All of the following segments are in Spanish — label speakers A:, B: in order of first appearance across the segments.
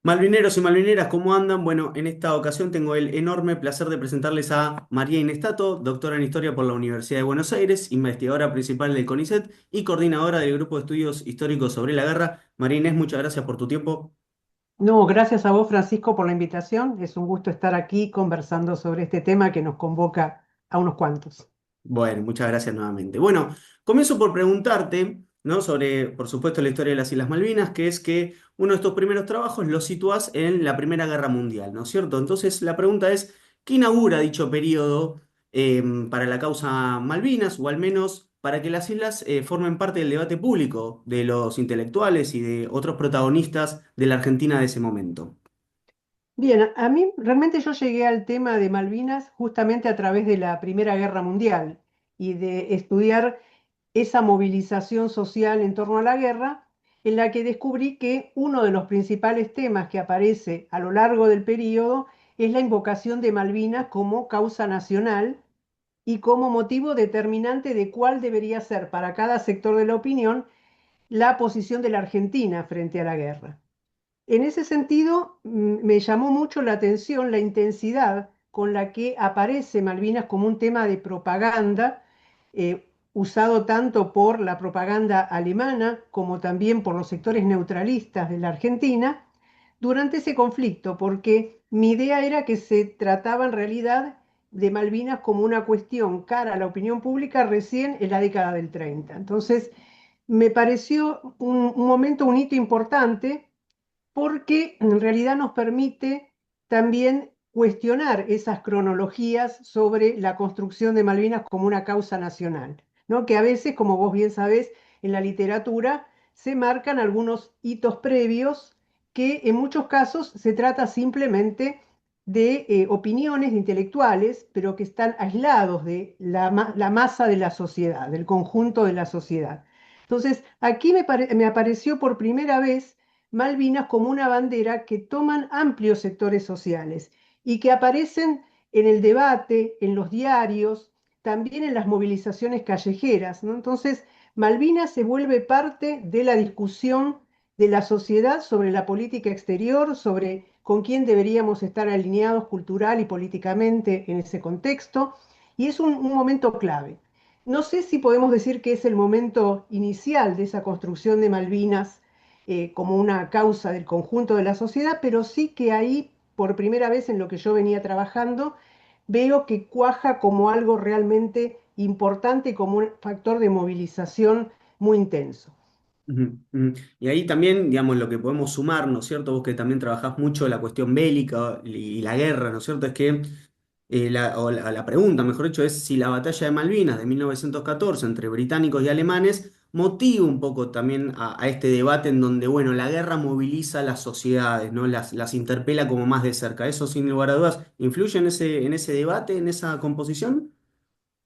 A: Malvineros y malvineras, ¿cómo andan? Bueno, en esta ocasión tengo el enorme placer de presentarles a María Inestato, doctora en Historia por la Universidad de Buenos Aires, investigadora principal del CONICET y coordinadora del Grupo de Estudios Históricos sobre la Guerra. María Inés, muchas gracias por tu tiempo.
B: No, gracias a vos, Francisco, por la invitación. Es un gusto estar aquí conversando sobre este tema que nos convoca a unos cuantos.
A: Bueno, muchas gracias nuevamente. Bueno, comienzo por preguntarte, ¿no? Sobre, por supuesto, la historia de las Islas Malvinas, que es que uno de estos primeros trabajos los sitúas en la Primera Guerra Mundial, ¿no es cierto? Entonces, la pregunta es, ¿qué inaugura dicho periodo para la causa Malvinas, o al menos para que las islas formen parte del debate público de los intelectuales y de otros protagonistas de la Argentina de ese momento?
B: Bien, a mí realmente yo llegué al tema de Malvinas justamente a través de la Primera Guerra Mundial y de estudiar esa movilización social en torno a la guerra, en la que descubrí que uno de los principales temas que aparece a lo largo del periodo es la invocación de Malvinas como causa nacional y como motivo determinante de cuál debería ser para cada sector de la opinión la posición de la Argentina frente a la guerra. En ese sentido, me llamó mucho la atención la intensidad con la que aparece Malvinas como un tema de propaganda, usado tanto por la propaganda alemana como también por los sectores neutralistas de la Argentina, durante ese conflicto, porque mi idea era que se trataba en realidad de Malvinas como una cuestión cara a la opinión pública recién en la década del 30. Entonces, me pareció un momento, un hito importante porque en realidad nos permite también cuestionar esas cronologías sobre la construcción de Malvinas como una causa nacional, ¿no? Que a veces, como vos bien sabés, en la literatura se marcan algunos hitos previos que en muchos casos se trata simplemente de opiniones de intelectuales, pero que están aislados de la masa de la sociedad, del conjunto de la sociedad. Entonces, aquí me apareció por primera vez Malvinas como una bandera que toman amplios sectores sociales y que aparecen en el debate, en los diarios, también en las movilizaciones callejeras, ¿no? Entonces, Malvinas se vuelve parte de la discusión de la sociedad sobre la política exterior, sobre con quién deberíamos estar alineados cultural y políticamente en ese contexto, y es un momento clave. No sé si podemos decir que es el momento inicial de esa construcción de Malvinas como una causa del conjunto de la sociedad, pero sí que ahí, por primera vez en lo que yo venía trabajando, veo que cuaja como algo realmente importante y como un factor de movilización muy intenso.
A: Ujú, ujú. Y ahí también, digamos, lo que podemos sumar, ¿no es cierto? Vos que también trabajás mucho la cuestión bélica y la guerra, ¿no es cierto? Es que, la pregunta, mejor dicho, es si la batalla de Malvinas de 1914 entre británicos y alemanes motiva un poco también a este debate en donde, bueno, la guerra moviliza a las sociedades, ¿no? Las interpela como más de cerca. Eso, sin lugar a dudas, ¿influye en ese debate, en esa composición?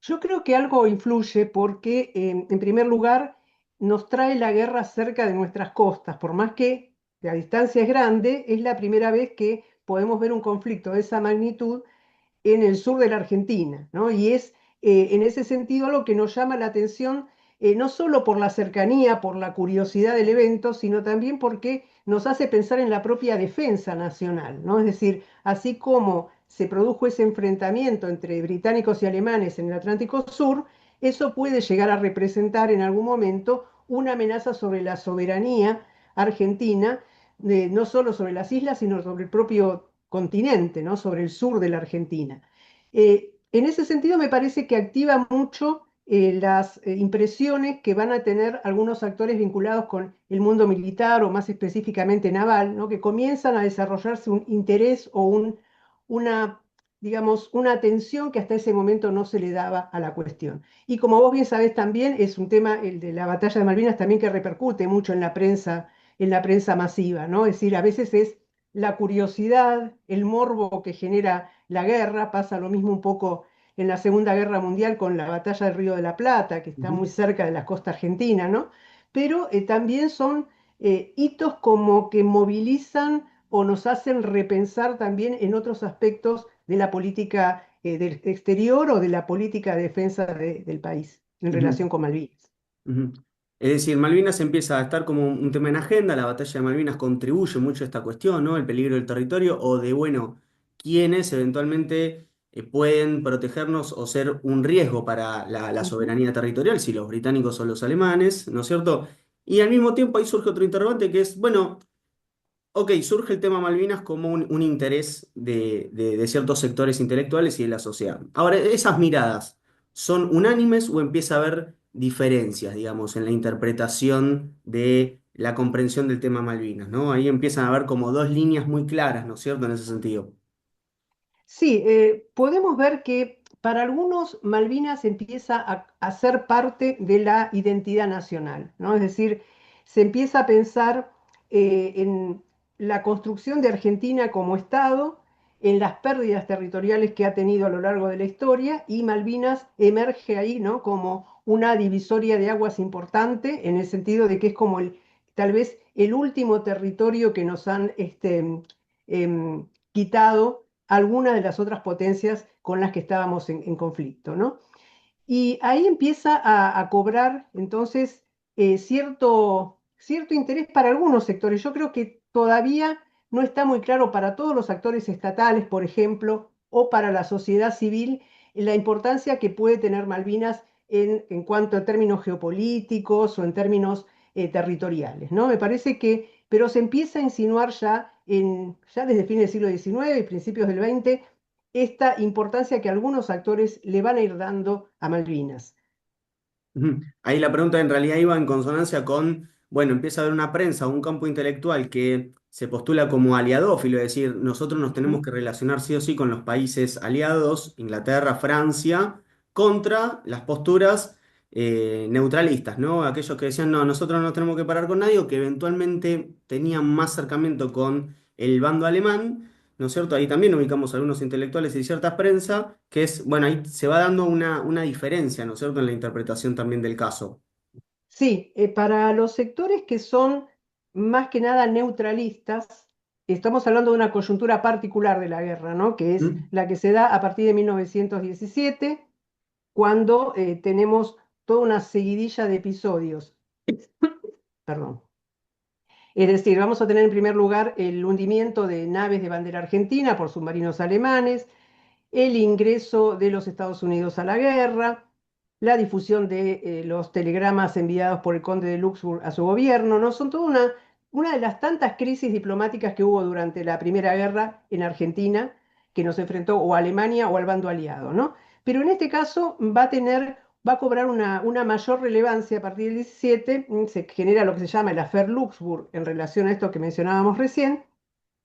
B: Yo creo que algo influye porque, en primer lugar, nos trae la guerra cerca de nuestras costas. Por más que la distancia es grande, es la primera vez que podemos ver un conflicto de esa magnitud en el sur de la Argentina, ¿no? Y es en ese sentido lo que nos llama la atención, no solo por la cercanía, por la curiosidad del evento, sino también porque nos hace pensar en la propia defensa nacional, ¿no? Es decir, así como se produjo ese enfrentamiento entre británicos y alemanes en el Atlántico Sur, eso puede llegar a representar en algún momento una amenaza sobre la soberanía argentina, no solo sobre las islas, sino sobre el propio continente, ¿no? Sobre el sur de la Argentina. En ese sentido, me parece que activa mucho las impresiones que van a tener algunos actores vinculados con el mundo militar o más específicamente naval, ¿no? Que comienzan a desarrollarse un interés o una, digamos, una atención que hasta ese momento no se le daba a la cuestión. Y como vos bien sabés también, es un tema, el de la batalla de Malvinas, también que repercute mucho en la prensa masiva, ¿no? Es decir, a veces es la curiosidad, el morbo que genera la guerra, pasa lo mismo un poco en la Segunda Guerra Mundial con la batalla del Río de la Plata, que está muy cerca de la costa argentina, ¿no? Pero también son hitos como que movilizan o nos hacen repensar también en otros aspectos de la política del exterior o de la política de defensa del país en
A: Ujú,
B: relación con Malvinas.
A: ujú. Es decir, Malvinas empieza a estar como un tema en agenda, la batalla de Malvinas contribuye mucho a esta cuestión, ¿no? El peligro del territorio o de, bueno, quiénes eventualmente pueden protegernos o ser un riesgo para la
B: Ujú.
A: soberanía territorial, si los británicos o los alemanes, ¿no es cierto? Y al mismo tiempo ahí surge otro interrogante que es, bueno, ok, surge el tema Malvinas como un interés de ciertos sectores intelectuales y de la sociedad. Ahora, ¿esas miradas son unánimes o empieza a haber diferencias, digamos, en la interpretación de la comprensión del tema Malvinas, ¿no? Ahí empiezan a haber como dos líneas muy claras, ¿no es cierto?, en ese sentido.
B: Sí, podemos ver que para algunos Malvinas empieza a ser parte de la identidad nacional, ¿no? Es decir, se empieza a pensar en la construcción de Argentina como Estado, en las pérdidas territoriales que ha tenido a lo largo de la historia, y Malvinas emerge ahí, ¿no? Como una divisoria de aguas importante, en el sentido de que es como tal vez el último territorio que nos han quitado algunas de las otras potencias con las que estábamos en conflicto, ¿no? Y ahí empieza a cobrar entonces cierto interés para algunos sectores. Yo creo que todavía no está muy claro para todos los actores estatales, por ejemplo, o para la sociedad civil, la importancia que puede tener Malvinas en cuanto a términos geopolíticos o en términos territoriales, ¿no? Me parece que, pero se empieza a insinuar ya desde fines del siglo XIX y principios del XX, esta importancia que algunos actores le van a ir dando a Malvinas.
A: Ujú. Ahí la pregunta en realidad iba en consonancia con, bueno, empieza a haber una prensa, un campo intelectual que se postula como aliadófilo, es decir, nosotros nos tenemos
B: Ujú.
A: que relacionar sí o sí con los países aliados, Inglaterra, Francia, contra las posturas neutralistas, ¿no? Aquellos que decían, no, nosotros no tenemos que parar con nadie, o que eventualmente tenían más acercamiento con el bando alemán. ¿No es cierto? Ahí también ubicamos algunos intelectuales y cierta prensa, que es, bueno, ahí se va dando una diferencia, ¿no es cierto?, en la interpretación también del caso.
B: Sí, para los sectores que son más que nada neutralistas, estamos hablando de una coyuntura particular de la guerra, ¿no? Que es
A: ¿Mm?
B: la que se da a partir de 1917, cuando tenemos toda una seguidilla de episodios. Perdón. Es decir, vamos a tener en primer lugar el hundimiento de naves de bandera argentina por submarinos alemanes, el ingreso de los Estados Unidos a la guerra, la difusión de los telegramas enviados por el conde de Luxemburg a su gobierno, ¿no? Son toda una de las tantas crisis diplomáticas que hubo durante la Primera Guerra en Argentina, que nos enfrentó o a Alemania o al bando aliado, ¿no? Pero en este caso va a cobrar una mayor relevancia a partir del 17, se genera lo que se llama el Affair Luxemburg en relación a esto que mencionábamos recién,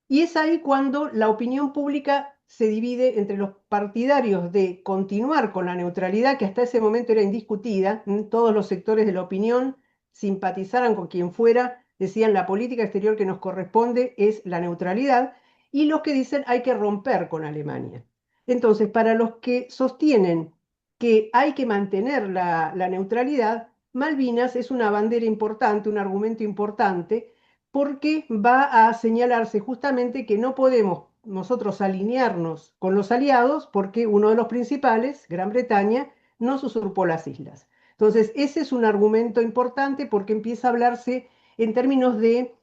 B: y es ahí cuando la opinión pública se divide entre los partidarios de continuar con la neutralidad, que hasta ese momento era indiscutida. Todos los sectores de la opinión simpatizaran con quien fuera, decían la política exterior que nos corresponde es la neutralidad, y los que dicen hay que romper con Alemania. Entonces, para los que sostienen que hay que mantener la neutralidad, Malvinas es una bandera importante, un argumento importante, porque va a señalarse justamente que no podemos nosotros alinearnos con los aliados porque uno de los principales, Gran Bretaña, nos usurpó las islas. Entonces, ese es un argumento importante porque empieza a hablarse en términos de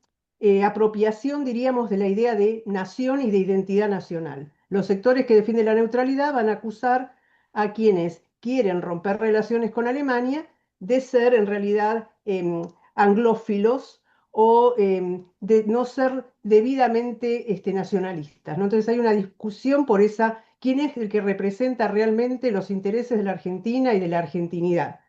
B: apropiación, diríamos, de la idea de nación y de identidad nacional. Los sectores que defienden la neutralidad van a acusar a quienes quieren romper relaciones con Alemania de ser en realidad anglófilos o de no ser debidamente nacionalistas, ¿no? Entonces hay una discusión por quién es el que representa realmente los intereses de la Argentina y de la argentinidad.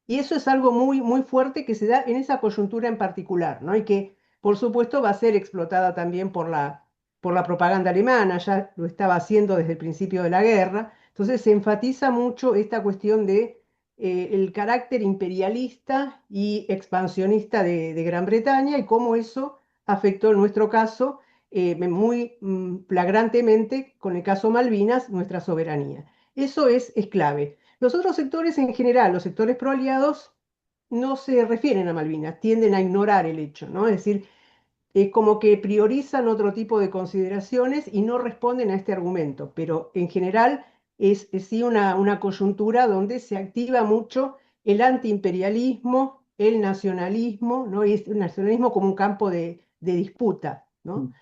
B: Y eso es algo muy, muy fuerte que se da en esa coyuntura en particular, ¿no? Y que, por supuesto, va a ser explotada también por la propaganda alemana, ya lo estaba haciendo desde el principio de la guerra. Entonces se enfatiza mucho esta cuestión de el carácter imperialista y expansionista de Gran Bretaña y cómo eso afectó en nuestro caso muy flagrantemente con el caso Malvinas, nuestra soberanía. Eso es clave. Los otros sectores en general, los sectores proaliados, no se refieren a Malvinas, tienden a ignorar el hecho, ¿no? Es decir, como que priorizan otro tipo de consideraciones y no responden a este argumento, pero en general es sí una coyuntura donde se activa mucho el antiimperialismo, el nacionalismo, ¿no? Y el nacionalismo como un campo de disputa, ¿no?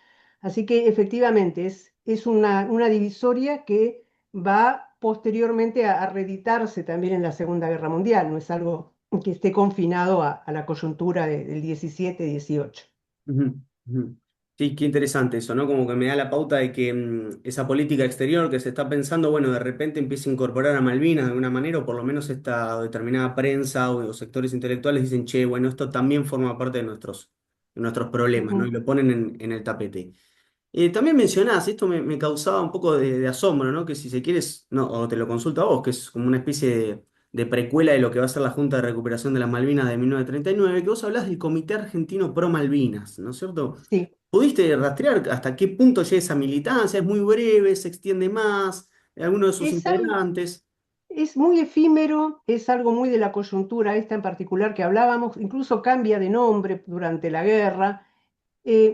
B: Así que efectivamente es una divisoria que va posteriormente a reeditarse también en la Segunda Guerra Mundial, no es algo que esté confinado a la coyuntura del 17-18.
A: Ujú, ujú. Sí, qué interesante eso, ¿no? Como que me da la pauta de que esa política exterior que se está pensando, bueno, de repente empieza a incorporar a Malvinas de alguna manera, o por lo menos esta determinada prensa o sectores intelectuales dicen, che, bueno, esto también forma parte de nuestros problemas, ¿no? Y
B: Ujú.
A: lo ponen en el tapete. También mencionás, esto me causaba un poco de asombro, ¿no? Que si se quieres, no, o te lo consulto a vos, que es como una especie de precuela de lo que va a ser la Junta de Recuperación de las Malvinas de 1939, que vos hablás del Comité Argentino Pro Malvinas, ¿no es cierto?
B: Sí,
A: ¿Pudiste rastrear hasta qué punto llega esa militancia? ¿Es muy breve? ¿Se extiende más? ¿Alguno de sus
B: es, al-
A: integrantes?
B: es muy efímero, es algo muy de la coyuntura esta en particular que hablábamos, incluso cambia de nombre durante la guerra.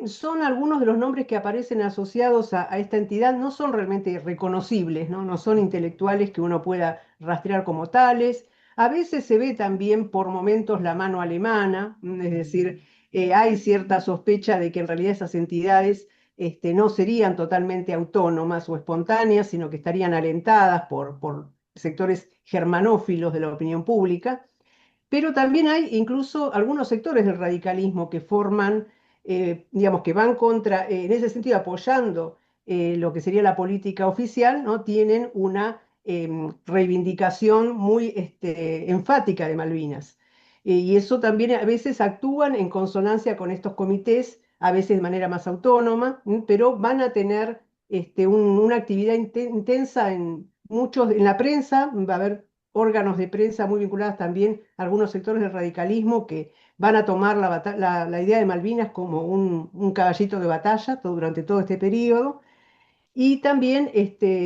B: Son algunos de los nombres que aparecen asociados a esta entidad, no son realmente reconocibles, ¿no? No son intelectuales que uno pueda rastrear como tales. A veces se ve también por momentos la mano alemana, es decir, hay cierta sospecha de que en realidad esas entidades no serían totalmente autónomas o espontáneas, sino que estarían alentadas por sectores germanófilos de la opinión pública. Pero también hay incluso algunos sectores del radicalismo que forman, digamos, que van contra, en ese sentido, apoyando lo que sería la política oficial, ¿no? Tienen una reivindicación muy enfática de Malvinas. Y eso también a veces actúan en consonancia con estos comités, a veces de manera más autónoma, pero van a tener una actividad intensa en muchos, en la prensa, va a haber órganos de prensa muy vinculados también a algunos sectores del radicalismo que van a tomar la idea de Malvinas como un caballito de batalla durante todo este periodo. Y también,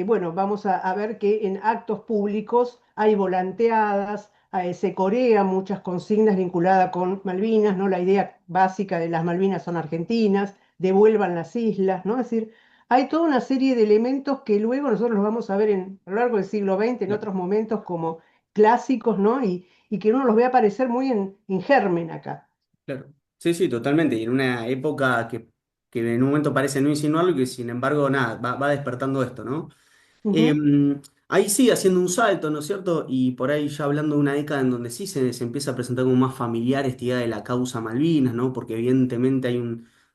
B: bueno, vamos a ver que en actos públicos hay volanteadas, se corean muchas consignas vinculadas con Malvinas, ¿no? La idea básica de las Malvinas son argentinas, devuelvan las islas, ¿no? Es decir, hay toda una serie de elementos que luego nosotros los vamos a ver a lo largo del siglo XX, en otros momentos como clásicos, ¿no? Y que uno los ve aparecer muy en germen acá.
A: Claro. Sí, sí, totalmente. Y en una época que en un momento parece no insinuarlo y que sin embargo, nada, va despertando esto, ¿no? Eh,
B: Ujú,
A: Ahí sí, haciendo un salto, ¿no es cierto? Y por ahí ya hablando de una década en donde sí se empieza a presentar como más familiar esta idea de la causa Malvinas, ¿no? Porque evidentemente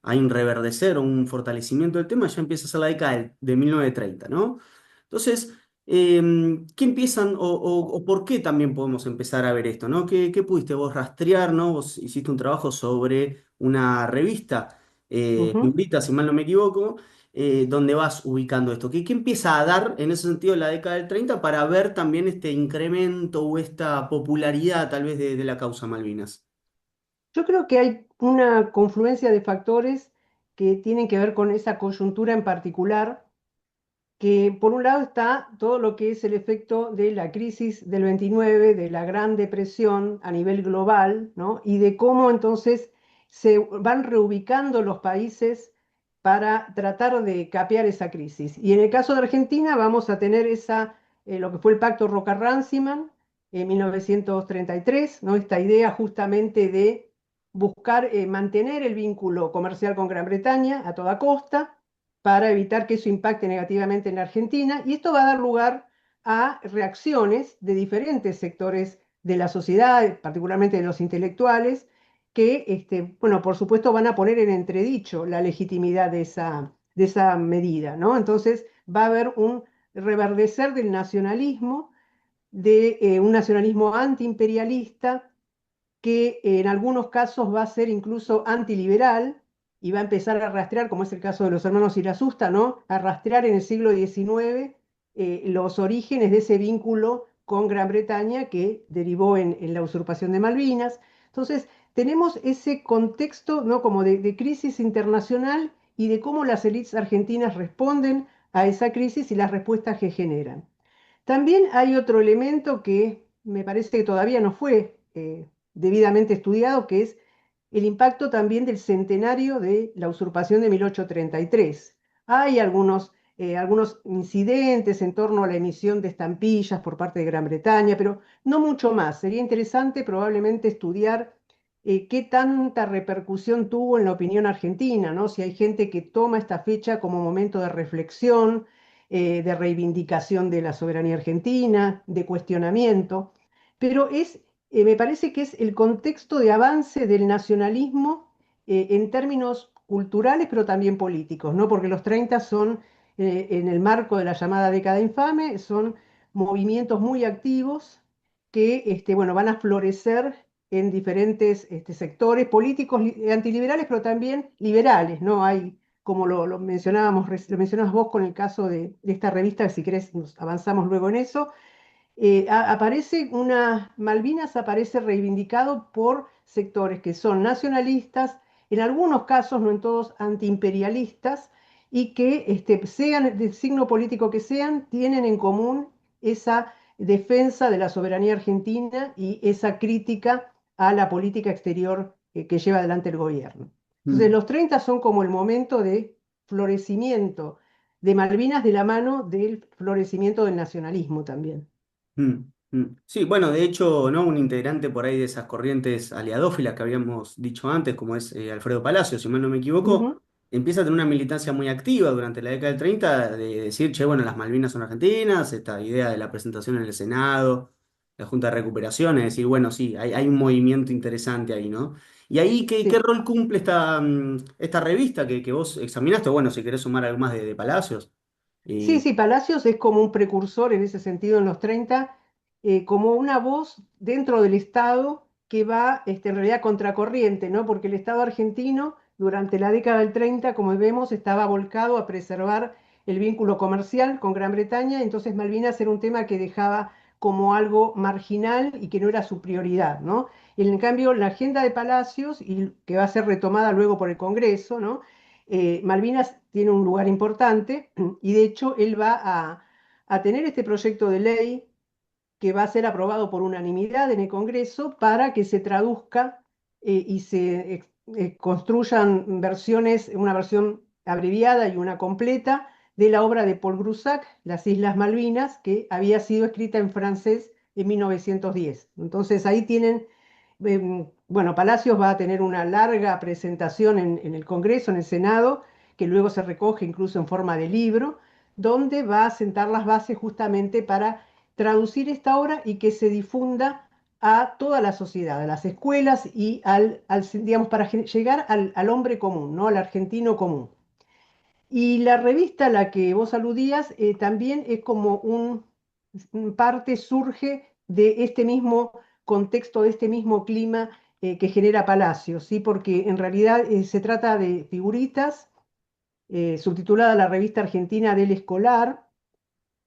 A: hay un reverdecer o un fortalecimiento del tema, ya empieza a ser la década de 1930, ¿no? Entonces, ¿qué empiezan o por qué también podemos empezar a ver esto, ¿no? ¿Qué pudiste vos rastrear, ¿no? Vos hiciste un trabajo sobre una revista,
B: ujú.
A: Piurita, si mal no me equivoco, donde vas ubicando esto. ¿Qué empieza a dar en ese sentido la década del 30 para ver también este incremento o esta popularidad tal vez de la causa Malvinas?
B: Yo creo que hay una confluencia de factores que tienen que ver con esa coyuntura en particular, que por un lado está todo lo que es el efecto de la crisis del 29, de la Gran Depresión a nivel global, ¿no? Y de cómo entonces se van reubicando los países para tratar de capear esa crisis. Y en el caso de Argentina vamos a tener lo que fue el Pacto Roca-Runciman en 1933, ¿no? Esta idea justamente de buscar mantener el vínculo comercial con Gran Bretaña a toda costa para evitar que eso impacte negativamente en la Argentina. Y esto va a dar lugar a reacciones de diferentes sectores de la sociedad, particularmente de los intelectuales, que, bueno, por supuesto van a poner en entredicho la legitimidad de esa medida, ¿no? Entonces va a haber un reverdecer del nacionalismo, de un nacionalismo antiimperialista, que en algunos casos va a ser incluso antiliberal y va a empezar a rastrear, como es el caso de los hermanos Irasusta, ¿no? A rastrear en el siglo XIX los orígenes de ese vínculo con Gran Bretaña que derivó en la usurpación de Malvinas. Entonces, tenemos ese contexto, ¿no? Como de crisis internacional y de cómo las élites argentinas responden a esa crisis y las respuestas que generan. También hay otro elemento que me parece que todavía no fue debidamente estudiado, que es el impacto también del centenario de la usurpación de 1833. Hay algunos incidentes en torno a la emisión de estampillas por parte de Gran Bretaña, pero no mucho más. Sería interesante probablemente estudiar qué tanta repercusión tuvo en la opinión argentina, ¿no? Si hay gente que toma esta fecha como momento de reflexión, de reivindicación de la soberanía argentina, de cuestionamiento, pero me parece que es el contexto de avance del nacionalismo en términos culturales, pero también políticos, ¿no? Porque los 30 son, en el marco de la llamada década infame, son movimientos muy activos que bueno, van a florecer en diferentes sectores políticos antiliberales, pero también liberales, ¿no? Hay, como lo mencionábamos, lo mencionabas vos con el caso de esta revista, si querés nos avanzamos luego en eso, aparece Malvinas aparece reivindicado por sectores que son nacionalistas, en algunos casos, no en todos, antiimperialistas, y que sean del signo político que sean, tienen en común esa defensa de la soberanía argentina y esa crítica a la política exterior que lleva adelante el gobierno. Entonces,
A: Mm.
B: los 30 son como el momento de florecimiento de Malvinas de la mano del florecimiento del nacionalismo también.
A: Mm, Sí, bueno, de hecho, ¿no? Un integrante por ahí de esas corrientes aliadófilas que habíamos dicho antes, como es Alfredo Palacio, si mal no me equivoco,
B: Ujú.
A: empieza a tener una militancia muy activa durante la década del 30 de decir, che, bueno, las Malvinas son argentinas, esta idea de la presentación en el Senado, la Junta de Recuperación, es decir, bueno, sí, hay un movimiento interesante ahí, ¿no? Y ahí, ¿qué
B: Sí.
A: rol cumple esta revista que vos examinaste? Bueno, si querés sumar algo más de Palacios.
B: Sí,
A: Eh,
B: sí, Palacios es como un precursor en ese sentido en los 30, como una voz dentro del Estado que va en realidad contracorriente, ¿no? Porque el Estado argentino durante la década del 30, como vemos, estaba volcado a preservar el vínculo comercial con Gran Bretaña, entonces Malvinas era un tema que dejaba como algo marginal y que no era su prioridad, ¿no? Y en cambio, la agenda de Palacios, y que va a ser retomada luego por el Congreso, ¿no? Malvinas tiene un lugar importante y de hecho él va a tener este proyecto de ley que va a ser aprobado por unanimidad en el Congreso para que se traduzca y se construyan versiones, una versión abreviada y una completa de la obra de Paul Grusac, Las Islas Malvinas, que había sido escrita en francés en 1910. Entonces ahí tienen, bueno, Palacios va a tener una larga presentación en el Congreso, en el Senado, que luego se recoge incluso en forma de libro, donde va a sentar las bases justamente para traducir esta obra y que se difunda a toda la sociedad, a las escuelas y digamos, para llegar al hombre común, ¿no? Al argentino común. Y la revista a la que vos aludías también es como parte surge de este mismo contexto, de este mismo clima que genera Palacios, ¿sí? Porque en realidad se trata de figuritas, subtitulada La Revista Argentina del Escolar,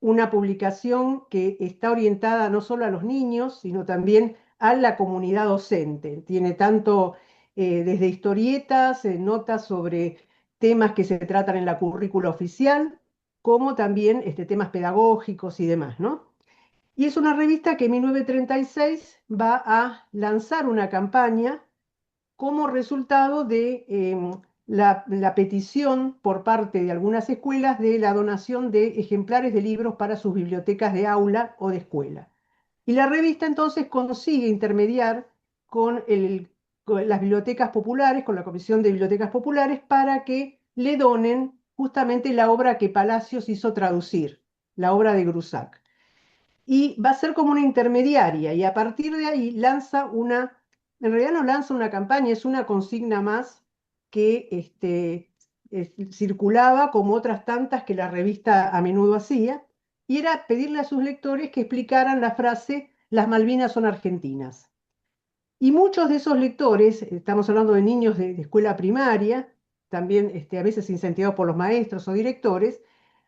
B: una publicación que está orientada no solo a los niños, sino también a la comunidad docente. Tiene tanto desde historietas, notas sobre temas que se tratan en la currícula oficial, como también temas pedagógicos y demás, ¿no? Y es una revista que en 1936 va a lanzar una campaña como resultado de la petición por parte de algunas escuelas de la donación de ejemplares de libros para sus bibliotecas de aula o de escuela. Y la revista entonces consigue intermediar con, con las bibliotecas populares, con la Comisión de Bibliotecas Populares, para que le donen justamente la obra que Palacios hizo traducir, la obra de Grusac. Y va a ser como una intermediaria y a partir de ahí en realidad no lanza una campaña, es una consigna más que circulaba como otras tantas que la revista a menudo hacía, y era pedirle a sus lectores que explicaran la frase "Las Malvinas son argentinas". Y muchos de esos lectores, estamos hablando de niños de escuela primaria, también a veces incentivados por los maestros o directores,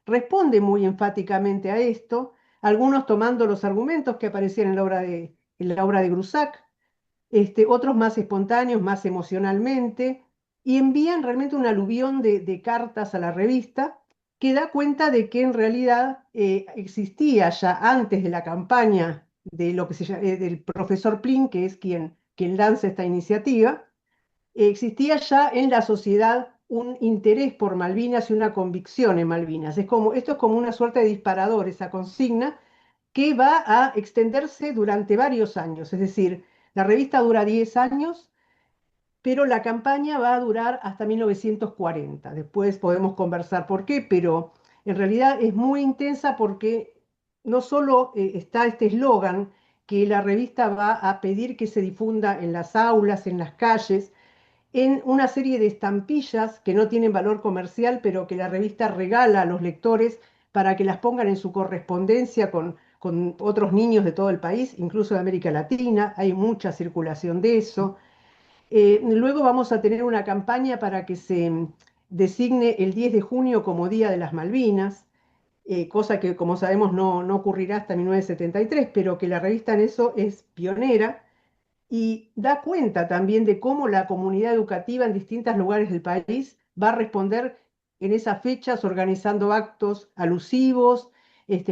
B: responden muy enfáticamente a esto, algunos tomando los argumentos que aparecían en la obra de Grusac, otros más espontáneos, más emocionalmente, y envían realmente un aluvión de cartas a la revista que da cuenta de que en realidad existía ya antes de la campaña de lo que del profesor Plin, que es quien lanza esta iniciativa, existía ya en la sociedad un interés por Malvinas y una convicción en Malvinas. Esto es como una suerte de disparador, esa consigna, que va a extenderse durante varios años. Es decir, la revista dura 10 años, pero la campaña va a durar hasta 1940. Después podemos conversar por qué, pero en realidad es muy intensa porque no solo está este eslogan que la revista va a pedir que se difunda en las aulas, en las calles, en una serie de estampillas que no tienen valor comercial, pero que la revista regala a los lectores para que las pongan en su correspondencia con otros niños de todo el país, incluso de América Latina. Hay mucha circulación de eso. Luego vamos a tener una campaña para que se designe el 10 de junio como Día de las Malvinas, cosa que, como sabemos, no ocurrirá hasta 1973, pero que la revista en eso es pionera y da cuenta también de cómo la comunidad educativa en distintos lugares del país va a responder en esas fechas organizando actos alusivos,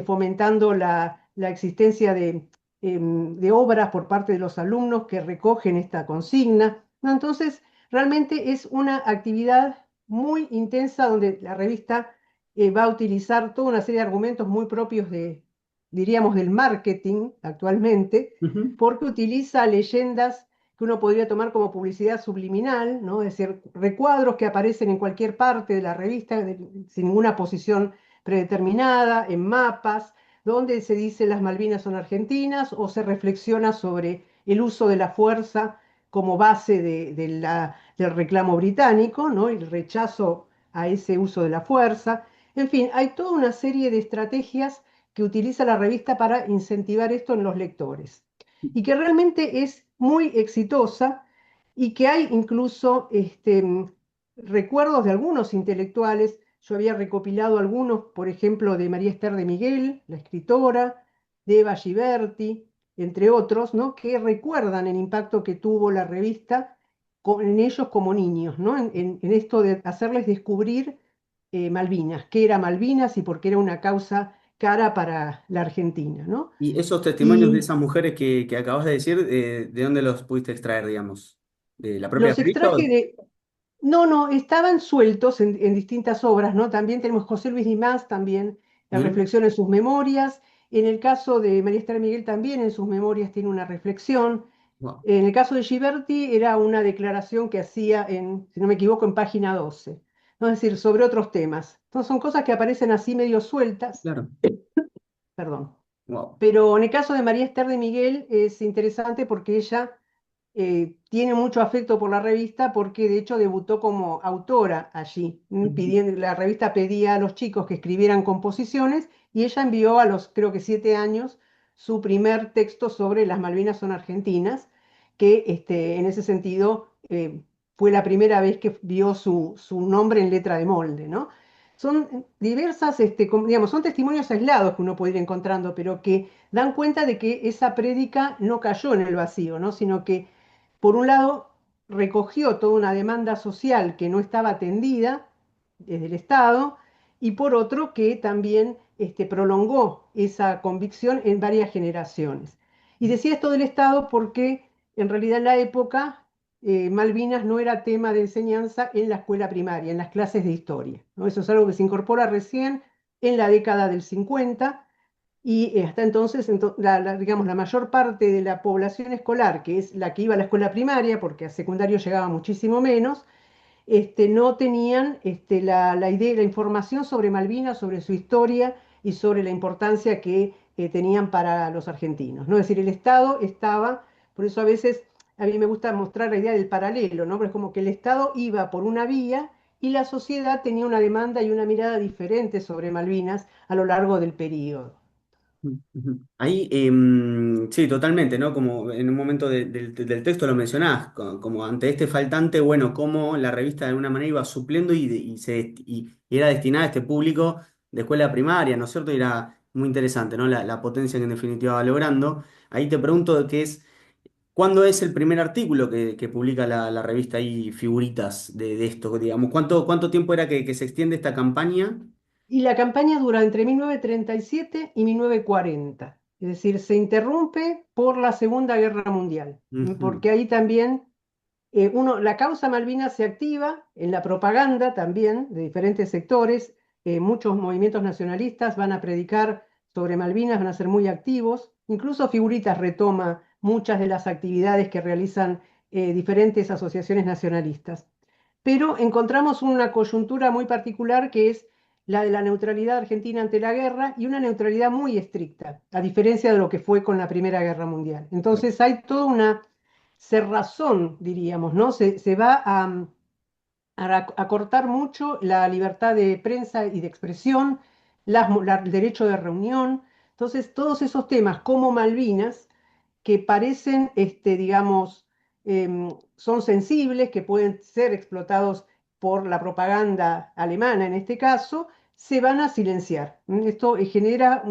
B: fomentando la existencia de obras por parte de los alumnos que recogen esta consigna, ¿no? Entonces, realmente es una actividad muy intensa donde la revista va a utilizar toda una serie de argumentos muy propios diríamos, del marketing actualmente,
A: Ujú.
B: porque utiliza leyendas que uno podría tomar como publicidad subliminal, ¿no? Es decir, recuadros que aparecen en cualquier parte de la revista, sin ninguna posición predeterminada, en mapas, donde se dice las Malvinas son argentinas o se reflexiona sobre el uso de la fuerza como base del reclamo británico, ¿no? El rechazo a ese uso de la fuerza. En fin, hay toda una serie de estrategias que utiliza la revista para incentivar esto en los lectores y que realmente es muy exitosa y que hay incluso recuerdos de algunos intelectuales. Yo había recopilado algunos, por ejemplo, de María Esther de Miguel, la escritora, de Eva Giberti, entre otros, ¿no? Que recuerdan el impacto que tuvo la revista en ellos como niños, ¿no? En esto de hacerles descubrir Malvinas, qué era Malvinas y por qué era una causa cara para la Argentina, ¿no?
A: Y esos testimonios de
B: Y
A: esas mujeres que acabas de decir, ¿de dónde los pudiste extraer, digamos? ¿De la propia
B: los
A: revista?
B: extraje no, estaban sueltos en distintas obras, ¿no? También tenemos José Luis Dimas, también la
A: Bien.
B: reflexión en sus memorias. En el caso de María Esther Miguel también en sus memorias tiene una reflexión.
A: Wow.
B: En el caso de Giberti era una declaración que hacía si no me equivoco, en página 12, ¿no? Es decir, sobre otros temas. Entonces son cosas que aparecen así medio sueltas,
A: Claro.
B: perdón.
A: Wow.
B: Pero en el caso de María Esther de Miguel es interesante porque ella tiene mucho afecto por la revista porque de hecho debutó como autora allí. La revista pedía a los chicos que escribieran composiciones y ella envió a los creo que 7 años su primer texto sobre las Malvinas son argentinas, que en ese sentido fue la primera vez que vio su nombre en letra de molde, ¿no? Son diversas, digamos, son testimonios aislados que uno puede ir encontrando, pero que dan cuenta de que esa prédica no cayó en el vacío, ¿no? Sino que por un lado, recogió toda una demanda social que no estaba atendida desde el Estado y por otro que también prolongó esa convicción en varias generaciones. Y decía esto del Estado porque en realidad en la época Malvinas no era tema de enseñanza en la escuela primaria, en las clases de historia, ¿no? Eso es algo que se incorpora recién en la década del 50 y hasta entonces, digamos, la mayor parte de la población escolar, que es la que iba a la escuela primaria, porque a secundario llegaba muchísimo menos, no tenían la idea, la información sobre Malvinas, sobre su historia y sobre la importancia que tenían para los argentinos, ¿no? Es decir, el Estado estaba, por eso a veces a mí me gusta mostrar la idea del paralelo, ¿no? Pero es como que el Estado iba por una vía y la sociedad tenía una demanda y una mirada diferente sobre Malvinas a lo largo del periodo.
A: Ujú. Ahí, sí, totalmente, ¿no? Como en un momento del texto lo mencionás, como ante este faltante, bueno, cómo la revista de alguna manera iba supliendo y era destinada a este público de escuela primaria, ¿no es cierto? Y era muy interesante, ¿no? La potencia que en definitiva va logrando. Ahí te pregunto ¿cuándo es el primer artículo que publica la revista ahí, figuritas de esto, digamos? ¿Cuánto tiempo era que se extiende esta campaña?
B: Y la campaña dura entre 1937 y 1940, es decir, se interrumpe por la Segunda Guerra Mundial,
A: Ujú.
B: porque ahí también la causa Malvinas se activa en la propaganda también de diferentes sectores, muchos movimientos nacionalistas van a predicar sobre Malvinas, van a ser muy activos, incluso Figuritas retoma muchas de las actividades que realizan diferentes asociaciones nacionalistas. Pero encontramos una coyuntura muy particular que es la de la neutralidad argentina ante la guerra y una neutralidad muy estricta, a diferencia de lo que fue con la Primera Guerra Mundial. Entonces hay toda una cerrazón, diríamos, ¿no? Se va a cortar mucho la libertad de prensa y de expresión, el derecho de reunión. Entonces, todos esos temas como Malvinas, que parecen, digamos, son sensibles, que pueden ser explotados por la propaganda alemana en este caso, se van a silenciar. Esto genera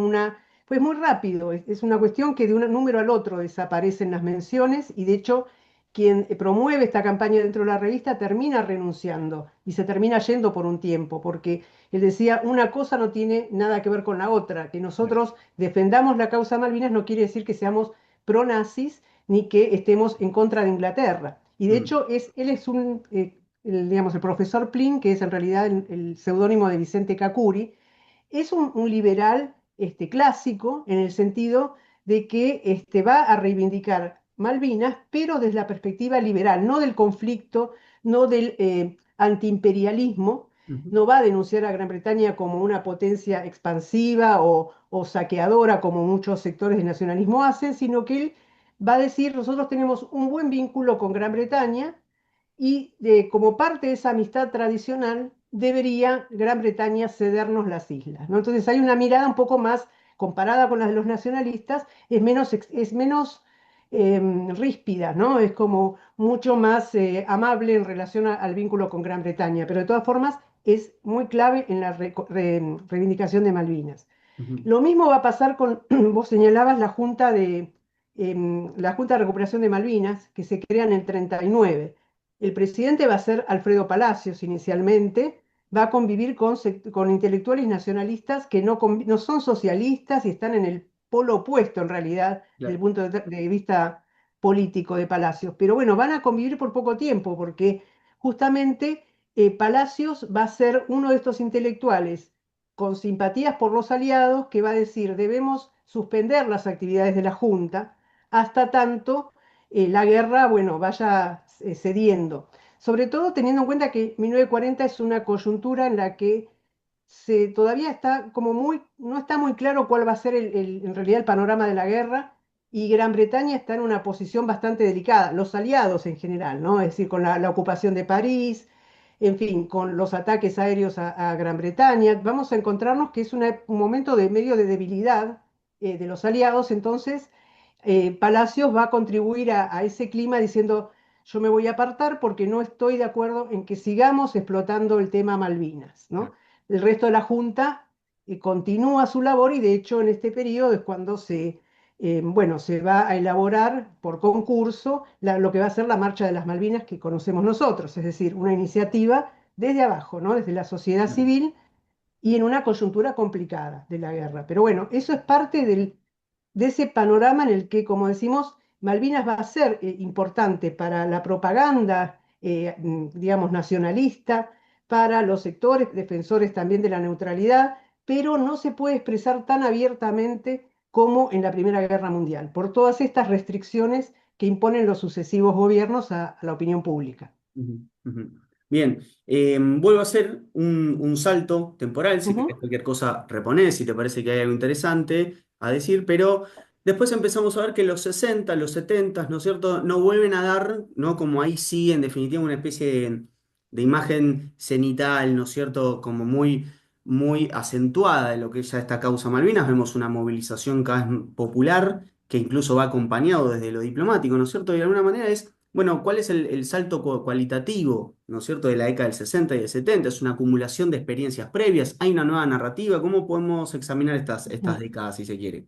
B: pues muy rápido, es una cuestión que de un número al otro desaparecen las menciones y de hecho quien promueve esta campaña dentro de la revista termina renunciando y se termina yendo por un tiempo, porque él decía, una cosa no tiene nada que ver con la otra, que nosotros defendamos la causa Malvinas no quiere decir que seamos pro-nazis ni que estemos en contra de Inglaterra. Y de
A: Mm,
B: hecho, él es digamos, el profesor Plin, que es en realidad el seudónimo de Vicente Cacuri, es un liberal clásico en el sentido de que va a reivindicar Malvinas, pero desde la perspectiva liberal, no del conflicto, no del antiimperialismo,
A: ujú,
B: no va a denunciar a Gran Bretaña como una potencia expansiva o saqueadora, como muchos sectores del nacionalismo hacen, sino que él va a decir, nosotros tenemos un buen vínculo con Gran Bretaña, y como parte de esa amistad tradicional debería Gran Bretaña cedernos las islas, ¿no? Entonces hay una mirada un poco más, comparada con la de los nacionalistas, es menos ríspida, ¿no? Es como mucho más amable en relación al vínculo con Gran Bretaña, pero de todas formas es muy clave en la reivindicación de Malvinas.
A: ujú.
B: Lo mismo va a pasar con, vos señalabas la Junta de Recuperación de Malvinas, que se crea en el 39. El presidente va a ser Alfredo Palacios inicialmente, va a convivir con intelectuales nacionalistas que no son socialistas y están en el polo opuesto en realidad del
A: Claro.
B: punto de vista político de Palacios. Pero bueno, van a convivir por poco tiempo porque justamente Palacios va a ser uno de estos intelectuales con simpatías por los aliados que va a decir debemos suspender las actividades de la Junta hasta tanto la guerra, bueno, vaya cediendo. Sobre todo teniendo en cuenta que 1940 es una coyuntura en la que todavía está como no está muy claro cuál va a ser en realidad el panorama de la guerra y Gran Bretaña está en una posición bastante delicada, los aliados en general, ¿no? Es decir, con la ocupación de París, en fin, con los ataques aéreos a Gran Bretaña, vamos a encontrarnos que es un momento de medio de debilidad de los aliados, entonces Palacios va a contribuir a ese clima diciendo, yo me voy a apartar porque no estoy de acuerdo en que sigamos explotando el tema Malvinas, ¿no? El resto de la Junta continúa su labor y de hecho en este periodo es cuando bueno, se va a elaborar por concurso lo que va a ser la Marcha de las Malvinas que conocemos nosotros, es decir, una iniciativa desde abajo, ¿no? Desde la sociedad
A: Claro.
B: civil y en una coyuntura complicada de la guerra. Pero bueno, eso es parte de ese panorama en el que, como decimos, Malvinas va a ser importante para la propaganda, digamos, nacionalista, para los sectores defensores también de la neutralidad, pero no se puede expresar tan abiertamente como en la Primera Guerra Mundial, por todas estas restricciones que imponen los sucesivos gobiernos a la opinión pública.
A: Ujú, ujú. Bien, vuelvo a hacer un salto temporal, si querés
B: Ujú,
A: cualquier cosa reponés, si te parece que hay algo interesante a decir, pero después empezamos a ver que los 60 los 70, ¿no es cierto?, no vuelven a dar, ¿no? Como ahí sí, en definitiva, una especie de imagen cenital, ¿no es cierto?, como muy acentuada de lo que es ya esta causa Malvinas. Vemos una movilización cada vez popular que incluso va acompañado desde lo diplomático, ¿no es cierto? Y de alguna manera es bueno, ¿cuál es el salto cualitativo, ¿no es cierto?, de la década del 60 y del 70? Es una acumulación de experiencias previas, hay una nueva narrativa. ¿Cómo podemos examinar estas
B: ujú.
A: décadas, si se quiere?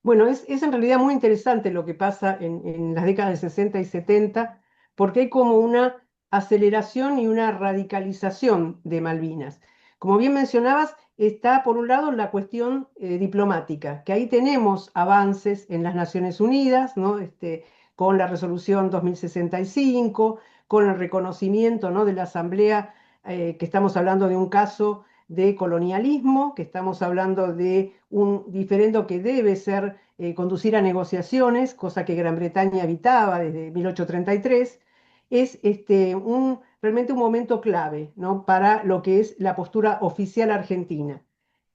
B: Bueno, es en realidad muy interesante lo que pasa en las décadas de 60 y 70, porque hay como una aceleración y una radicalización de Malvinas. Como bien mencionabas, está por un lado la cuestión diplomática, que ahí tenemos avances en las Naciones Unidas, ¿no? Con la resolución 2065, con el reconocimiento, ¿no? de la Asamblea, que estamos hablando de un caso de colonialismo, que estamos hablando de un diferendo que debe ser conducir a negociaciones, cosa que Gran Bretaña evitaba desde 1833, es realmente un momento clave, ¿no? Para lo que es la postura oficial argentina.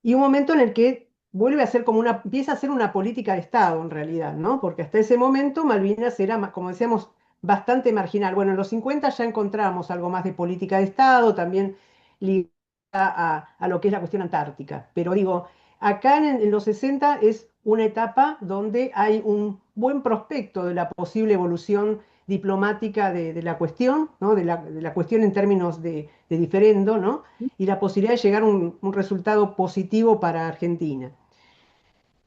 B: Y un momento en el que vuelve a ser como empieza a ser una política de Estado en realidad, ¿no? Porque hasta ese momento Malvinas era, como decíamos, bastante marginal. Bueno, en los 50 ya encontramos algo más de política de Estado, también ligada a lo que es la cuestión antártica. Pero digo, acá en los 60 es una etapa donde hay un buen prospecto de la posible evolución diplomática de la cuestión, ¿no? De la cuestión en términos de diferendo, ¿no? Y la posibilidad de llegar a un resultado positivo para Argentina.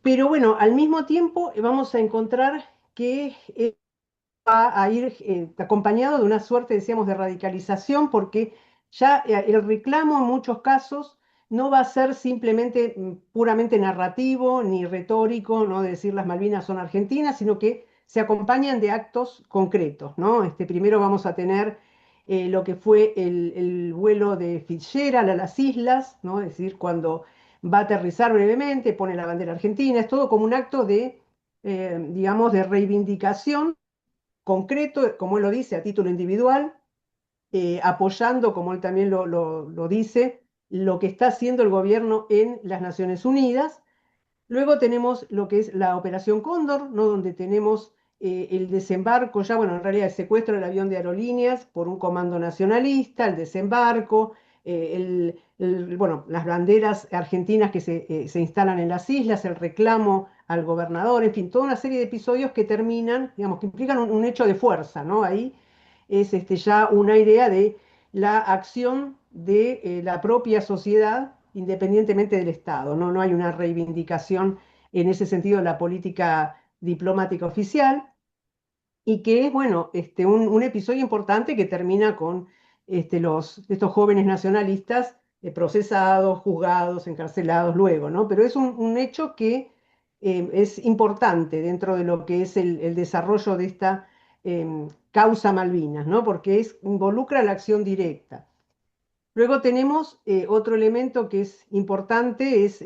B: Pero bueno, al mismo tiempo vamos a encontrar que va a ir acompañado de una suerte, decíamos, de radicalización, porque ya el reclamo en muchos casos no va a ser simplemente puramente narrativo ni retórico, ¿no? De decir las Malvinas son argentinas, sino que se acompañan de actos concretos, ¿no? Primero vamos a tener lo que fue el vuelo de Fitzgerald a las islas, ¿no? Es decir, cuando va a aterrizar brevemente, pone la bandera argentina, es todo como un acto de, digamos, de reivindicación concreto, como él lo dice, a título individual, apoyando, como él también lo dice, lo que está haciendo el gobierno en las Naciones Unidas. Luego tenemos lo que es la Operación Cóndor, ¿no? Donde tenemos el desembarco, ya bueno, en realidad el secuestro del avión de aerolíneas por un comando nacionalista, el desembarco, bueno, las banderas argentinas que se instalan en las islas, el reclamo al gobernador, en fin, toda una serie de episodios que terminan, digamos, que implican un hecho de fuerza, ¿no? Ahí es ya una idea de la acción de la propia sociedad independientemente del Estado, ¿no? No hay una reivindicación en ese sentido de la política diplomática oficial y que es, bueno, un episodio importante que termina con estos jóvenes nacionalistas procesados, juzgados, encarcelados luego, ¿no? Pero es un hecho que es importante dentro de lo que es el desarrollo de esta causa Malvinas, ¿no? Porque involucra la acción directa. Luego tenemos otro elemento que es importante, es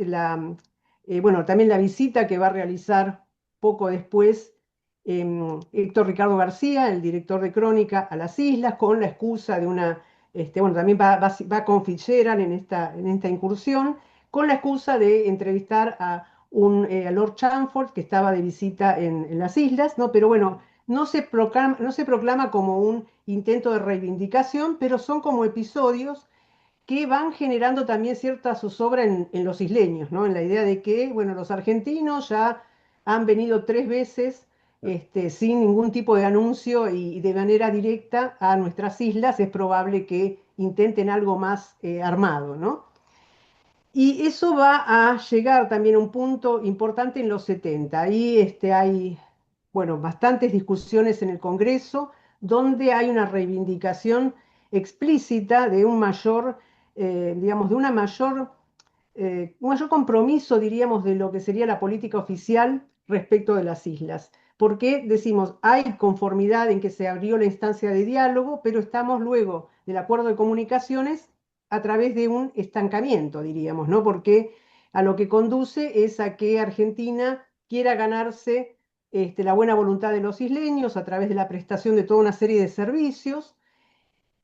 B: bueno, también la visita que va a realizar poco después Héctor Ricardo García, el director de Crónica, a las islas, con la excusa de bueno, también va con Fitzgerald en esta incursión, con la excusa de entrevistar a Lord Chelmsford, que estaba de visita en las islas, ¿no? Pero bueno, no se proclama como un intento de reivindicación, pero son como episodios que van generando también cierta zozobra en los isleños, ¿no? En la idea de que, bueno, los argentinos ya han venido 3 veces sin ningún tipo de anuncio y de manera directa a nuestras islas, es probable que intenten algo más armado, ¿no? Y eso va a llegar también a un punto importante en los 70. Ahí hay, bueno, bastantes discusiones en el Congreso donde hay una reivindicación explícita de digamos, de un mayor compromiso, diríamos, de lo que sería la política oficial respecto de las islas. Porque decimos, hay conformidad en que se abrió la instancia de diálogo, pero estamos luego del acuerdo de comunicaciones a través de un estancamiento, diríamos, ¿no? Porque a lo que conduce es a que Argentina quiera ganarse la buena voluntad de los isleños a través de la prestación de toda una serie de servicios,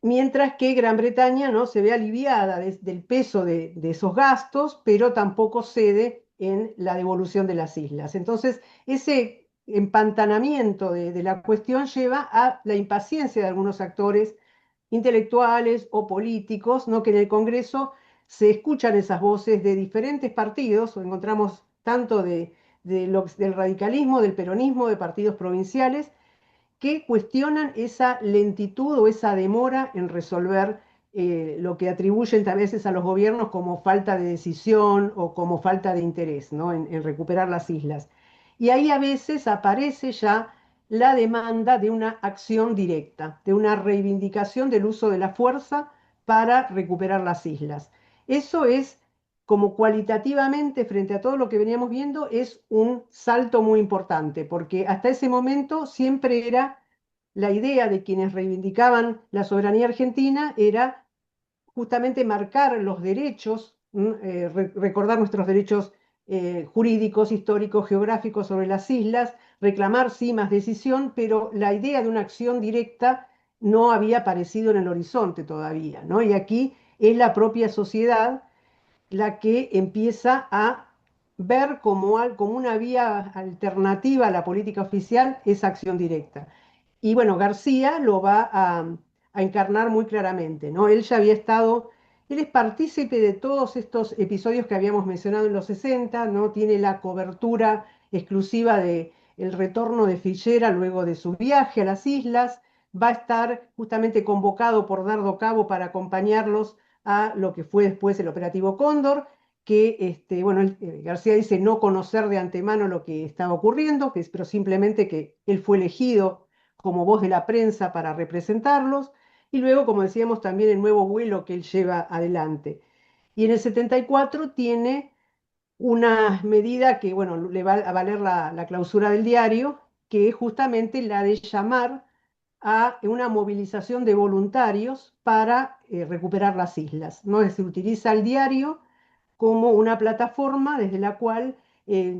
B: mientras que Gran Bretaña, ¿no? Se ve aliviada del peso de esos gastos, pero tampoco cede en la devolución de las islas. Entonces, ese empantanamiento de la cuestión lleva a la impaciencia de algunos actores intelectuales o políticos, ¿no? Que en el Congreso se escuchan esas voces de diferentes partidos, o encontramos tanto del radicalismo, del peronismo, de partidos provinciales, que cuestionan esa lentitud o esa demora en resolver lo que atribuyen a veces a los gobiernos como falta de decisión o como falta de interés, ¿no? en recuperar las islas. Y ahí a veces aparece ya la demanda de una acción directa, de una reivindicación del uso de la fuerza para recuperar las islas. Eso es como cualitativamente, frente a todo lo que veníamos viendo, es un salto muy importante, porque hasta ese momento siempre era la idea de quienes reivindicaban la soberanía argentina, era justamente marcar los derechos recordar nuestros derechos jurídicos, históricos, geográficos sobre las islas, reclamar sí más decisión, pero la idea de una acción directa no había aparecido en el horizonte todavía, ¿no? Y aquí es la propia sociedad la que empieza a ver como una vía alternativa a la política oficial esa acción directa. Y bueno, García lo va a encarnar muy claramente, ¿no? Él ya había estado, él es partícipe de todos estos episodios que habíamos mencionado en los 60, ¿no? Tiene la cobertura exclusiva de el retorno de Figuera luego de su viaje a las islas, va a estar justamente convocado por Dardo Cabo para acompañarlos a lo que fue después el operativo Cóndor, que bueno, García dice no conocer de antemano lo que estaba ocurriendo, pero simplemente que él fue elegido como voz de la prensa para representarlos, y luego, como decíamos, también el nuevo vuelo que él lleva adelante. Y en el 74 tiene una medida que, bueno, le va a valer la clausura del diario, que es justamente la de llamar a una movilización de voluntarios para recuperar las islas, ¿no? Es decir, utiliza el diario como una plataforma desde la cual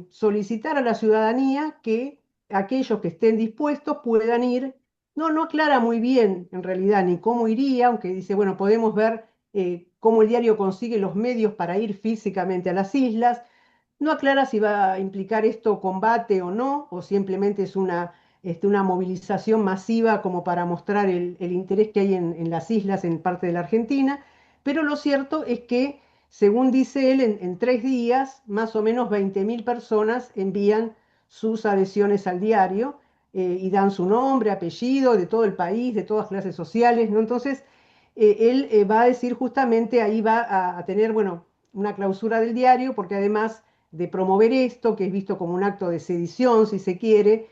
B: solicitar a la ciudadanía que aquellos que estén dispuestos puedan ir. No aclara muy bien en realidad ni cómo iría, aunque dice, bueno, podemos ver cómo el diario consigue los medios para ir físicamente a las islas. No aclara si va a implicar esto combate o no, o simplemente es una movilización masiva como para mostrar el interés que hay en las islas en parte de la Argentina, pero lo cierto es que, según dice él, en 3 días, más o menos 20.000 personas envían sus adhesiones al diario y dan su nombre, apellido, de todo el país, de todas clases sociales, ¿no? Entonces, él va a decir justamente, ahí va a tener, bueno, una clausura del diario, porque además de promover esto, que es visto como un acto de sedición, si se quiere,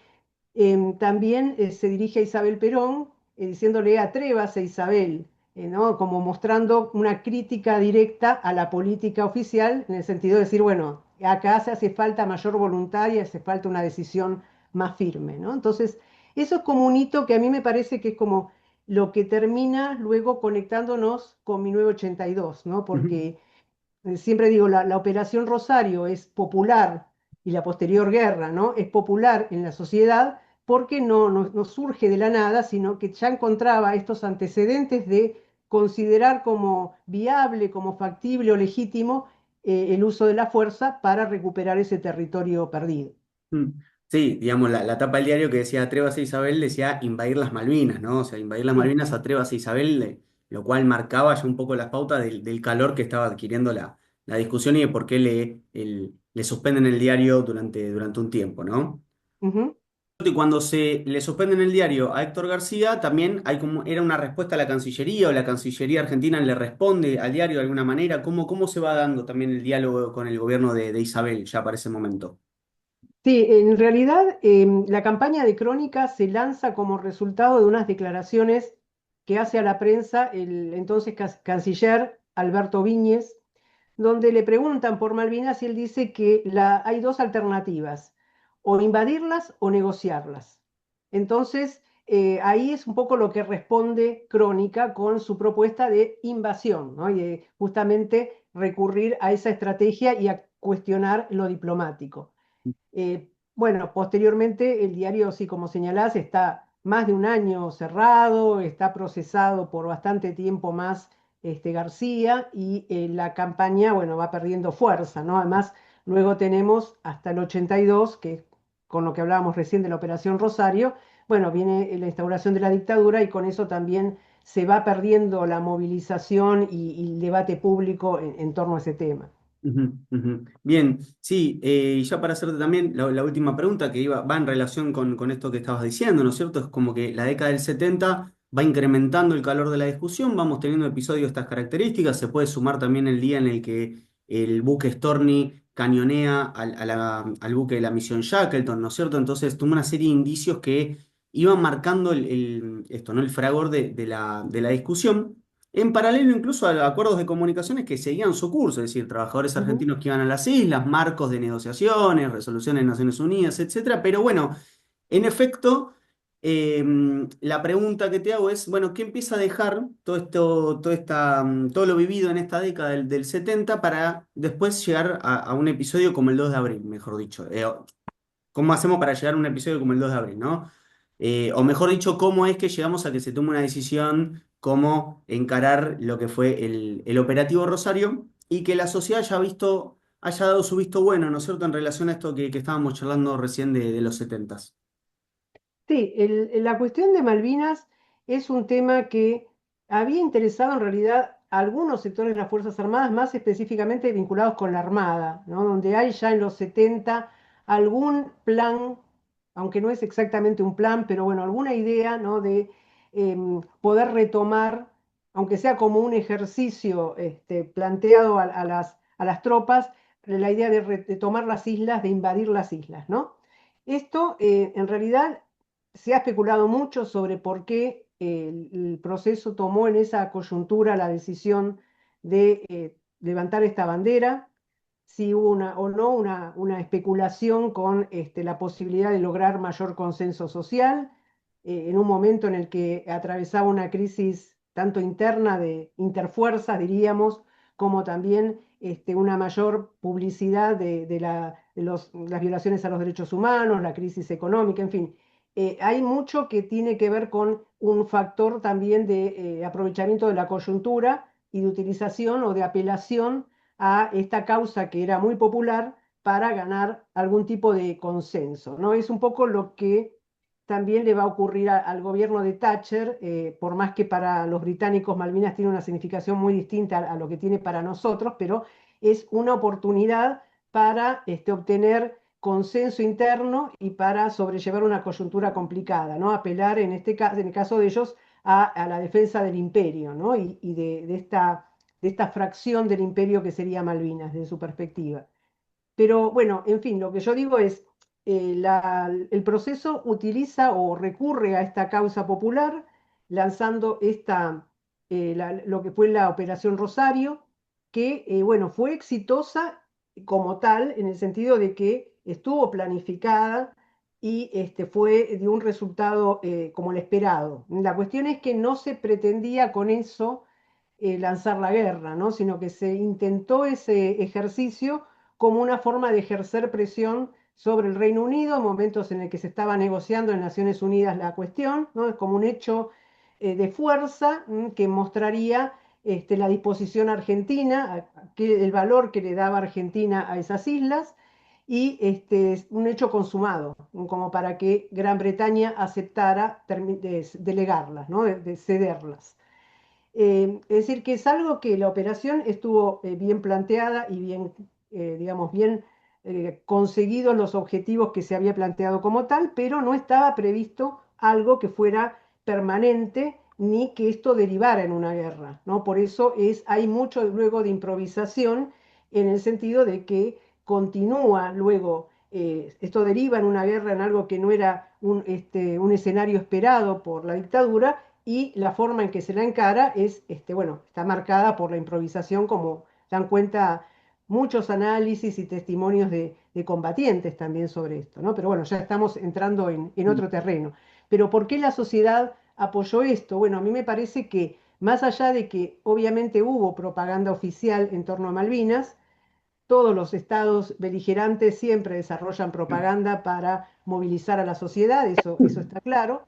B: también se dirige a Isabel Perón, diciéndole atrévase Isabel, ¿no? Como mostrando una crítica directa a la política oficial, en el sentido de decir, bueno, acá se hace falta mayor voluntad y hace falta una decisión más firme, ¿no? Entonces, eso es como un hito que a mí me parece que es como lo que termina luego conectándonos con 1982, ¿no?
A: Ujú.
B: Porque siempre digo, la Operación Rosario es popular y la posterior guerra, ¿no? Es popular en la sociedad porque no surge de la nada, sino que ya encontraba estos antecedentes de considerar como viable, como factible o legítimo el uso de la fuerza para recuperar ese territorio perdido.
A: Mm. Sí, digamos, la tapa del diario que decía Atrévase Isabel decía invadir las Malvinas, ¿no? O sea, invadir las
B: Sí.
A: Malvinas, Atrévase Isabel, lo cual marcaba ya un poco las pautas del calor que estaba adquiriendo la discusión y de por qué le suspenden el diario durante un tiempo, ¿no?
B: Ujú.
A: Y cuando se le suspenden el diario a Héctor García, también hay como, era una respuesta a la Cancillería o la Cancillería argentina le responde al diario de alguna manera. ¿Cómo se va dando también el diálogo con el gobierno de Isabel ya para ese momento?
B: Sí, en realidad la campaña de Crónica se lanza como resultado de unas declaraciones que hace a la prensa el entonces canciller Alberto Viñes, donde le preguntan por Malvinas y él dice que hay dos alternativas, o invadirlas o negociarlas. Entonces, ahí es un poco lo que responde Crónica con su propuesta de invasión, ¿no? Y de justamente recurrir a esa estrategia y a cuestionar lo diplomático. Bueno, posteriormente el diario, sí, como señalás, está más de un año cerrado, está procesado por bastante tiempo más García y la campaña, bueno, va perdiendo fuerza, ¿no? Además, luego tenemos hasta el 82, que con lo que hablábamos recién de la Operación Rosario, bueno, viene la instauración de la dictadura y con eso también se va perdiendo la movilización y el debate público en torno a ese tema.
A: Ujú, ujú. Bien, sí, y ya para hacerte también la última pregunta que va en relación con esto que estabas diciendo, ¿no es cierto? Es como que la década del 70 va incrementando el calor de la discusión, vamos teniendo episodios de estas características, se puede sumar también el día en el que el buque Storni cañonea al buque de la misión Shackleton, ¿no es cierto? Entonces, tuvo una serie de indicios que iban marcando esto, ¿no? El fragor de la discusión. En paralelo incluso a acuerdos de comunicaciones que seguían su curso, es decir, trabajadores
B: Ujú.
A: argentinos que iban a las islas, marcos de negociaciones, resoluciones de Naciones Unidas, etcétera. Pero bueno, en efecto, eh, la pregunta que te hago es, bueno, ¿qué empieza a dejar todo esto, todo lo vivido en esta década del 70 para después llegar a un episodio como el 2 de abril, mejor dicho? ¿Cómo hacemos para llegar a un episodio como el 2 de abril, ¿no? O mejor dicho, ¿cómo es que llegamos a que se tome una decisión, cómo encarar lo que fue el operativo Rosario y que la sociedad haya dado su visto bueno, ¿no es cierto?, en relación a esto que estábamos charlando recién de los 70s.
B: Sí, la cuestión de Malvinas es un tema que había interesado en realidad a algunos sectores de las Fuerzas Armadas, más específicamente vinculados con la Armada, ¿no? Donde hay ya en los 70 algún plan, aunque no es exactamente un plan, pero bueno, alguna idea, ¿no? De poder retomar, aunque sea como un ejercicio planteado a las tropas, la idea de tomar las islas, de invadir las islas, ¿no? Esto en realidad se ha especulado mucho sobre por qué el proceso tomó en esa coyuntura la decisión de levantar esta bandera, si hubo una o no una especulación con la posibilidad de lograr mayor consenso social, en un momento en el que atravesaba una crisis tanto interna de interfuerzas, diríamos, como también una mayor publicidad de las violaciones a los derechos humanos, la crisis económica, en fin. Hay mucho que tiene que ver con un factor también de aprovechamiento de la coyuntura y de utilización o de apelación a esta causa que era muy popular para ganar algún tipo de consenso, ¿no? Es un poco lo que también le va a ocurrir al gobierno de Thatcher, por más que para los británicos Malvinas tiene una significación muy distinta a lo que tiene para nosotros, pero es una oportunidad para obtener consenso interno y para sobrellevar una coyuntura complicada, ¿no? Apelar en este caso, en el caso de ellos, a la defensa del imperio, ¿no? Y de esta fracción del imperio que sería Malvinas, desde su perspectiva. Pero bueno, en fin, lo que yo digo es, el proceso utiliza o recurre a esta causa popular, lanzando lo que fue la Operación Rosario, que bueno, fue exitosa como tal, en el sentido de que estuvo planificada y dio un resultado como el esperado. La cuestión es que no se pretendía con eso lanzar la guerra, ¿no? Sino que se intentó ese ejercicio como una forma de ejercer presión sobre el Reino Unido en momentos en el que se estaba negociando en Naciones Unidas la cuestión, ¿no? Es como un hecho de fuerza que mostraría la disposición argentina, el valor que le daba Argentina a esas islas, y un hecho consumado, como para que Gran Bretaña aceptara delegarlas, ¿no? De cederlas. Es decir, que es algo que la operación estuvo bien planteada y bien, digamos, bien conseguidos los objetivos que se había planteado como tal, pero no estaba previsto algo que fuera permanente ni que esto derivara en una guerra, ¿no? Por eso hay mucho luego de improvisación en el sentido de que continúa luego, esto deriva en una guerra, en algo que no era un escenario esperado por la dictadura, y la forma en que se la encara bueno, está marcada por la improvisación, como dan cuenta muchos análisis y testimonios de combatientes también sobre esto, ¿no? Pero bueno, ya estamos entrando en otro terreno. Pero ¿por qué la sociedad apoyó esto? Bueno, a mí me parece que más allá de que obviamente hubo propaganda oficial en torno a Malvinas, todos los estados beligerantes siempre desarrollan propaganda para movilizar a la sociedad, eso está claro,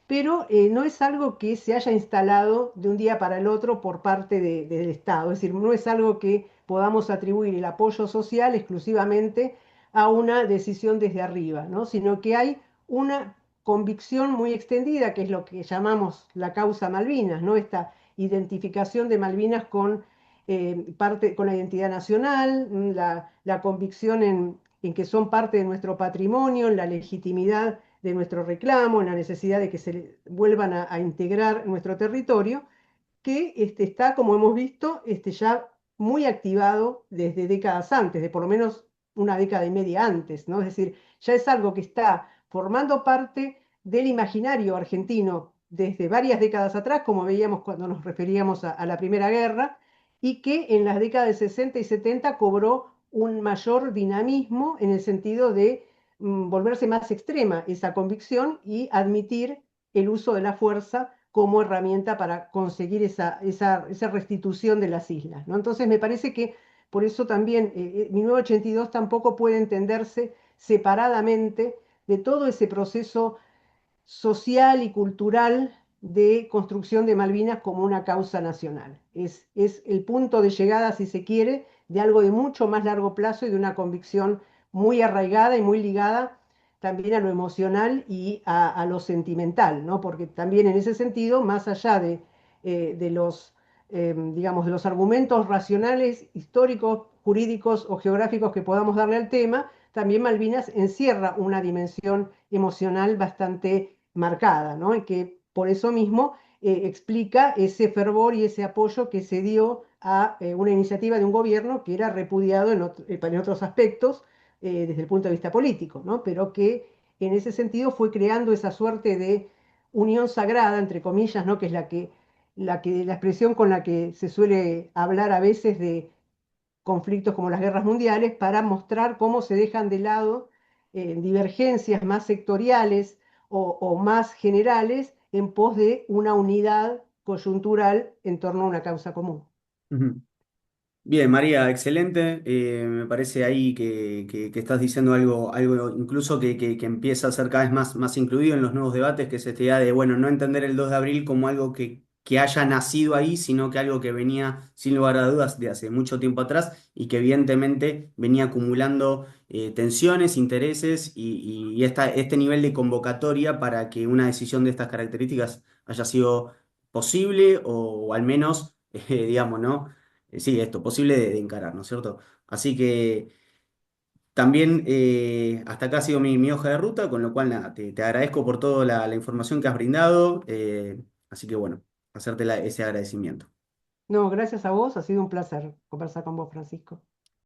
B: pero no es algo que se haya instalado de un día para el otro por parte del Estado. Es decir, no es algo que podamos atribuir el apoyo social exclusivamente a una decisión desde arriba, ¿no? Sino que hay una convicción muy extendida, que es lo que llamamos la causa Malvinas, ¿no? Esta identificación de Malvinas con la identidad nacional, la convicción en que son parte de nuestro patrimonio, en la legitimidad de nuestro reclamo, en la necesidad de que se vuelvan a integrar nuestro territorio, que está, como hemos visto, ya muy activado desde décadas antes, de por lo menos una década y media antes, ¿no? Es decir, ya es algo que está formando parte del imaginario argentino desde varias décadas atrás, como veíamos cuando nos referíamos a la Primera Guerra, y que en las décadas de 60 y 70 cobró un mayor dinamismo en el sentido de volverse más extrema esa convicción y admitir el uso de la fuerza como herramienta para conseguir esa restitución de las islas, ¿no? Entonces me parece que por eso también 1982 tampoco puede entenderse separadamente de todo ese proceso social y cultural de construcción de Malvinas como una causa nacional. Es el punto de llegada, si se quiere, de algo de mucho más largo plazo y de una convicción muy arraigada y muy ligada también a lo emocional y a lo sentimental, ¿no? Porque también en ese sentido, más allá de los, digamos, de los argumentos racionales, históricos, jurídicos o geográficos que podamos darle al tema, también Malvinas encierra una dimensión emocional bastante marcada, ¿no? Y que por eso mismo explica ese fervor y ese apoyo que se dio a una iniciativa de un gobierno que era repudiado en otros aspectos desde el punto de vista político, ¿no? Pero que en ese sentido fue creando esa suerte de unión sagrada, entre comillas, ¿no? Que es la expresión con la que se suele hablar a veces de conflictos como las guerras mundiales para mostrar cómo se dejan de lado divergencias más sectoriales o más generales en pos de una unidad coyuntural en torno a una causa común.
A: Ujú. Bien, María, excelente. Me parece ahí que estás diciendo algo incluso que empieza a ser cada vez más incluido en los nuevos debates, que es esta idea de, bueno, no entender el 2 de abril como algo que haya nacido ahí, sino que algo que venía, sin lugar a dudas, de hace mucho tiempo atrás y que evidentemente venía acumulando tensiones, intereses y este nivel de convocatoria para que una decisión de estas características haya sido posible o al menos, digamos, ¿no? Sí, esto, posible de encarar, ¿no es cierto? Así que también hasta acá ha sido mi hoja de ruta, con lo cual nada, te agradezco por toda la información que has brindado, así que bueno, hacerte ese agradecimiento.
B: No, gracias a vos, ha sido un placer conversar con vos, Francisco.